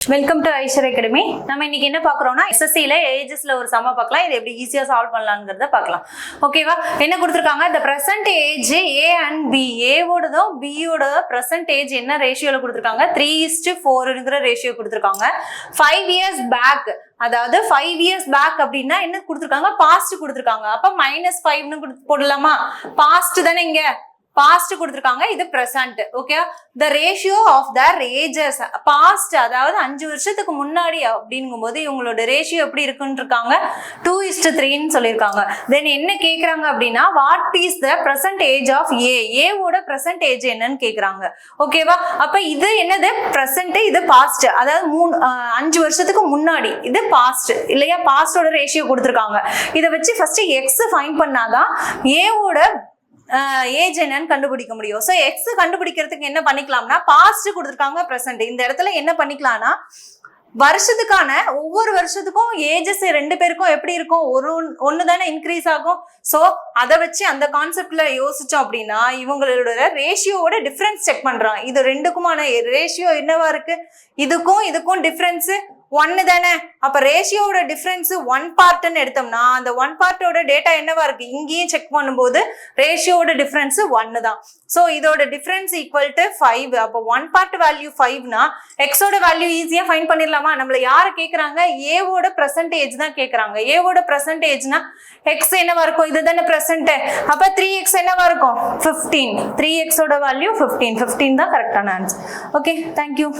Welcome to Eicher academy. நம்ம இன்னைக்கு என்ன பார்க்குறோம்னா எஸ்எஸ்சியில் ஏஜஸ்ல ஒரு சம பார்க்கலாம். இது எப்படி ஈஸியாக சால்வ் பண்ணலாங்கிறத பார்க்கலாம். ஓகேவா? என்ன கொடுத்துருக்காங்க? இந்த present age A and B, ஏவோடதும் பியோட ப்ரெசன்ட் ஏஜ் என்ன ரேஷியோவில் கொடுத்துருக்காங்க? 3:4ங்கிற ரேஷியோ கொடுத்துருக்காங்க. 5 years பேக், அதாவது 5 years பேக் அப்படின்னா என்ன கொடுத்துருக்காங்க? பாஸ்ட் கொடுத்துருக்காங்க. அப்போ -5ன்னு போடலாமா? பாஸ்ட் தானே, இங்க பாஸ்ட் கொடுத்துருக்காங்க, இது present. Okay, the ratio of their ages past, அதாவது 5 வருஷத்துக்கு முன்னாடி அப்படிங்கும் போது இவங்களோட ரேஷியோ எப்படி இருக்குன்னு இருக்காங்க? 2:3ன்னு சொல்லியிருக்காங்க. தென் என்ன கேட்குறாங்க அப்படின்னா, what is the present age of A, ஏவோட பிரசன்ட் ஏஜ் என்னன்னு கேட்குறாங்க. ஓகேவா? அப்ப இது என்னது? பிரசன்ட், இது பாஸ்ட், அதாவது 5 வருஷத்துக்கு முன்னாடி, இது பாஸ்ட் இல்லையா? பாஸ்டோட ரேஷியோ கொடுத்துருக்காங்க. இதை வச்சு ஃபர்ஸ்ட் எக்ஸ் ஃபைண்ட் பண்ணாதான் ஏவோட ஏஜ் என்னன்னு கண்டுபிடிக்க முடியும். ஸோ எக்ஸ் கண்டுபிடிக்கிறதுக்கு என்ன பண்ணிக்கலாம்னா, பாஸ்ட் கொடுத்துருக்காங்க, ப்ரெசென்ட். இந்த இடத்துல என்ன பண்ணிக்கலாம்னா, வருஷத்துக்கான ஒவ்வொரு வருஷத்துக்கும் ஏஜஸ் 2 பேருக்கும் எப்படி இருக்கும்? ஒன்று தானே இன்க்ரீஸ் ஆகும். ஸோ அதை வச்சு அந்த கான்செப்ட்ல யோசிச்சோம் அப்படின்னா, இவங்களோட ரேஷியோட டிஃபரன்ஸ் செக் பண்றாங்க. இது ரெண்டுக்குமான ரேஷியோ என்னவா இருக்கு? இதுக்கும் டிஃபரன்ஸ் 1 தானே. அப்ப ரேஷியோட டிஃபரன்ஸ் 1 பார்ட்னு எடுத்தோம்னா, அந்த 1 பார்ட்டோட டேட்டா என்னவா இருக்கு? இங்கேயும் செக் பண்ணும்போது ரேஷியோட டிஃபரன்ஸ் 1 தான். ஸோ இதோட டிஃபரன்ஸ் ஈக்குவல் டு 5. அப்போ 1 பார்ட் வேல்யூ 5னா எக்ஸோட வேல்யூ ஈஸியா ஃபைண்ட் பண்ணிடலாமா? நம்மள யாரை கேட்கறாங்க? ஏவோட பிரசன்டேஜ் தான் கேட்கறாங்க. ஏவோட பிரசன்டேஜ்னா எக்ஸ் என்னவா இருக்கும்? இதுதானே பிரசன்ட். அப்ப 3x என்னவா இருக்கும்? 15. 3xோட வேல்யூ 15 தான் கரெக்டான ஆன்சர். Okay, thank you.